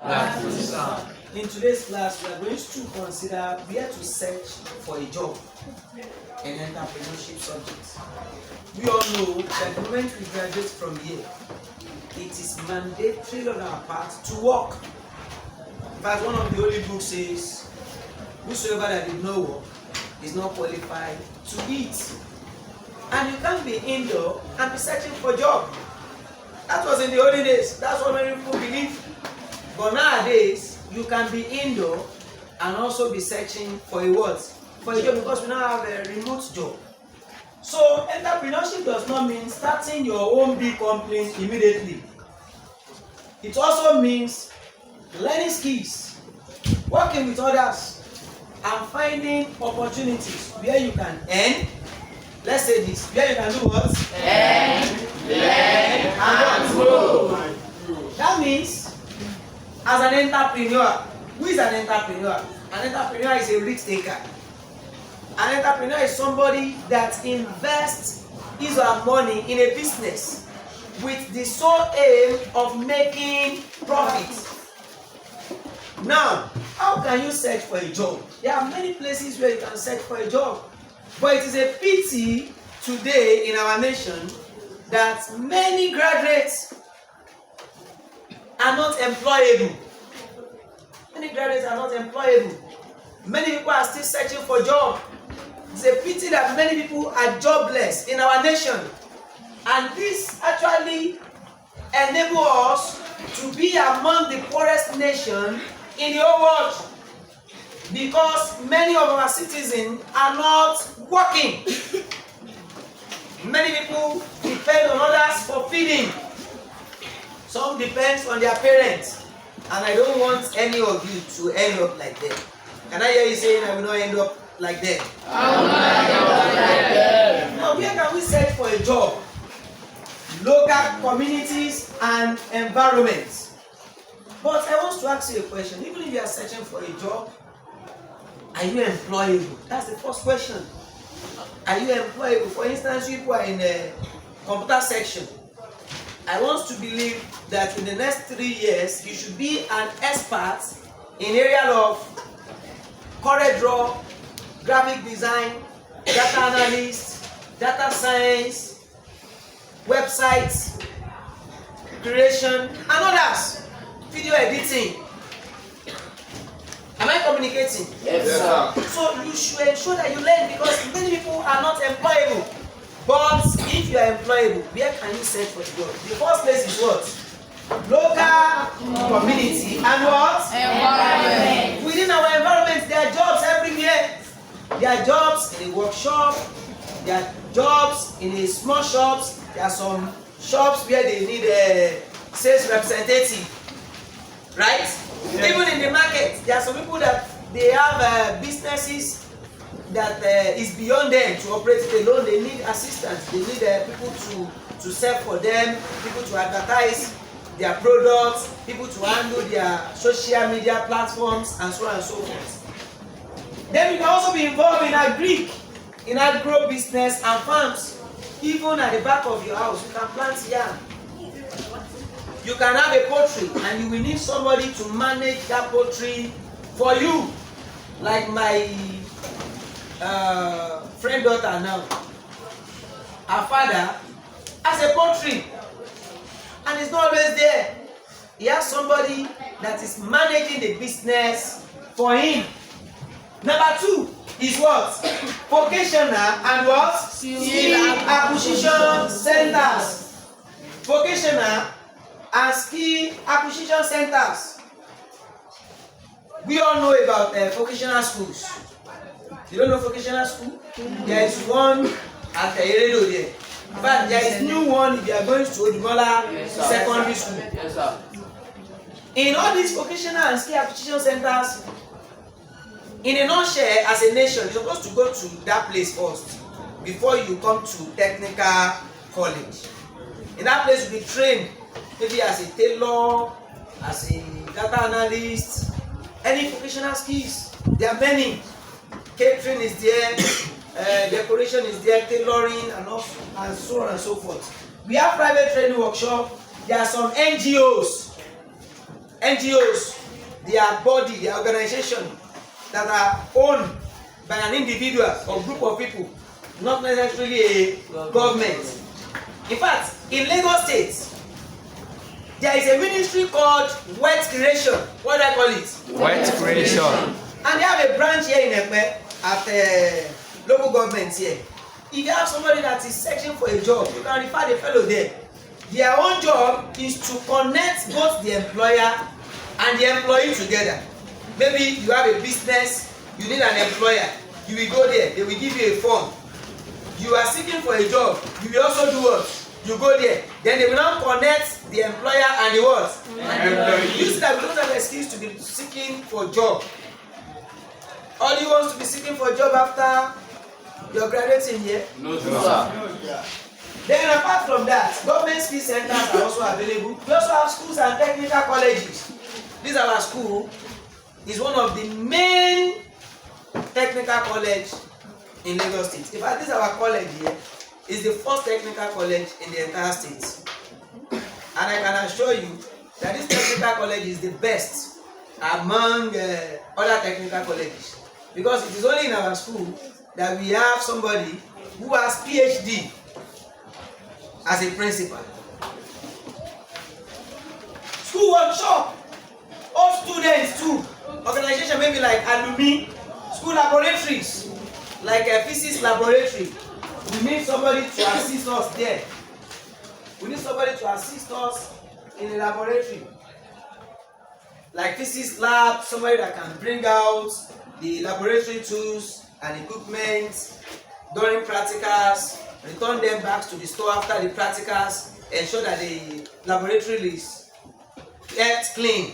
In today's class, we are going to consider where to search for a job and entrepreneurship subjects. We all know that the moment we graduate from here, it is mandatory on our part to work. In fact, one of the holy books says, whosoever that did not work is not qualified to eat. And you can't be indoor and be searching for a job. That was in the olden days. That's what many people believe. But nowadays, you can be indoor and also be searching for a what? For a job, because we now have a remote job. So entrepreneurship does not mean starting your own big company immediately. It also means learning skills, working with others, and finding opportunities where you can earn. Let's say this, where you can do what? Earn, learn, and grow. That means, as an entrepreneur, who is an entrepreneur? An entrepreneur is a risk taker. An entrepreneur is somebody that invests his or her money in a business with the sole aim of making profit. Now, how can you search for a job? There are many places where you can search for a job. But it is a pity today in our nation that many graduates are not employable. Many graduates are not employable. Many people are still searching for jobs. It's a pity that many people are jobless in our nation. And this actually enables us to be among the poorest nation in the whole world. Because many of our citizens are not working. Many people depend on others for feeding. Some depend on their parents. And I don't want any of you to end up like them. Can I hear you saying I will not end up like them? I will not end up like them. Now, where can we search for a job? Local communities and environments. But I want to ask you a question. Even if you are searching for a job, are you employable? That's the first question. Are you employable? For instance, people are in the computer section. I want to believe that in the next 3 years, you should be an expert in area of CorelDRAW, graphic design, data analyst, data science, websites, creation, and others. Video editing. Am I communicating? Yes, sir. So you should ensure that you learn, because many people are not employable. But if you are employable, where can you search for a job? The first place is what? Local community and what? Environment. Within our environment, there are jobs everywhere. There are jobs in a workshop. There are jobs in a small shops. There are some shops where they need a sales representative. Right? Yes. Even in the market, there are some people that they have businesses that is beyond them to operate it alone. They need assistance. They need people to sell for them, people to advertise their products, people to handle their social media platforms, and so on and so forth. Then you can also be involved in agro business and farms. Even at the back of your house, you can plant yam. You can have a poultry, and you will need somebody to manage that poultry for you. Like my friend daughter now. Her father has a poultry, and it's not always there. He has somebody that is managing the business for him. Number 2 is what? Vocational and what? Skill acquisition centers. Vocational and skill acquisition centers. We all know about vocational schools. You don't know vocational school? There is one at Eredo there. In fact, there is new one if you are going to Odimola Secondary School. Yes, sir. In all these vocational and skill acquisition centers, in a nutshell, as a nation, you're supposed to go to that place first before you come to technical college. In that place, you'll be trained maybe as a tailor, as a data analyst, any vocational skills. There are many. Catering is there, decoration is there, tailoring, and so on and so forth. We have private training workshop. There are some NGOs NGOs, their body, their organization that are owned by an individual or group of people, not necessarily a government. In fact, in Lagos State, there is a ministry called Wealth Creation. What do I call it? Wealth Creation. And they have a branch here in Ekpe at local government here. If you have somebody that is searching for a job, you can refer the fellow there. Their own job is to connect both the employer and the employee together. Maybe you have a business, you need an employer, you will go there, they will give you a form. You are seeking for a job, you will also do what? You go there, then they will now connect the employer and the what? You see that we don't have an excuse to be seeking for a job. All you want to be seeking for a job after you're graduating here? No, sir. Then apart from that, government skill centers are also available. We also have schools and technical colleges. This our school is one of the main technical college in Lagos State. In fact, this our college here is the first technical college in the entire state. And I can assure you that this technical college is the best among other technical colleges. Because it is only in our school that we have somebody who has PhD as a principal. School workshop, all students too, organization maybe like alumni, school laboratories, like a physics laboratory. We need somebody to assist us there. We need somebody to assist us in the laboratory. Like physics lab, somebody that can bring out the laboratory tools and equipment during practicals, return them back to the store after the practicals, ensure that the laboratory is kept clean.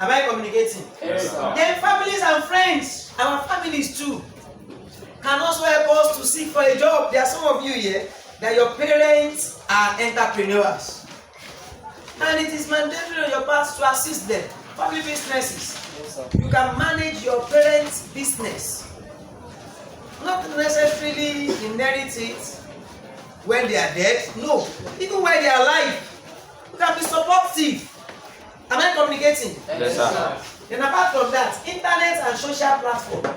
Am I communicating? Yes, sir. Then families and friends, our families too, can also help us to seek for a job. There are some of you here that your parents are entrepreneurs, and it is mandatory on your part to assist them. Family businesses, you can manage your parents' business. Not necessarily inherit it when they are dead. No, even while they are alive, you can be supportive. Am I communicating? Yes, sir. Then apart from that, internet and social platform.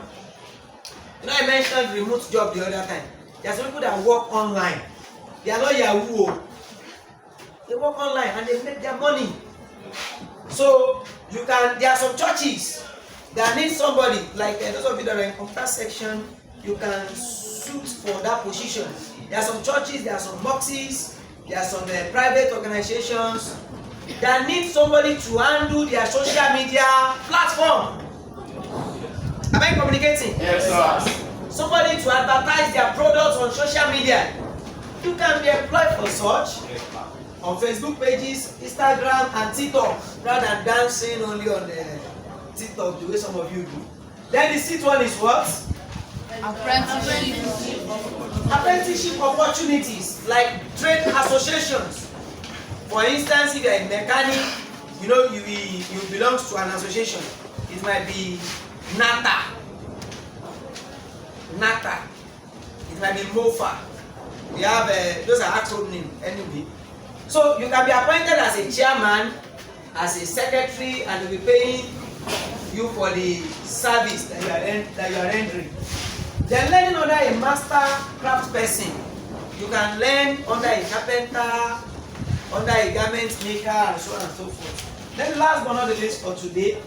You know, I mentioned remote job the other time. There are some people that work online. They are not Yahoo. They work online and they make their money. So you can. There are some churches that need somebody like those of you that are in computer section. You can suit for that position. There are some churches, there are some boxes, there are some private organizations that need somebody to handle their social media platform. Am I communicating? Yes, sir. Somebody to advertise their products on social media. You can be employed for such on Facebook pages, Instagram, and TikTok, rather than dancing only on the TikTok the way some of you do. Then the sixth one is what? Apprenticeship opportunities like trade associations. For instance, if you are a mechanic, you know you belong to an association. It might be NATA. It might be MOFA. They have those are acronyms anyway. So you can be appointed as a chairman, as a secretary, and they'll be paying you for the service that you are rendering. Then learning under a master craft person, you can learn under a carpenter, under a garment maker, and so on and so forth. Then the last but not the least for today,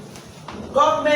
government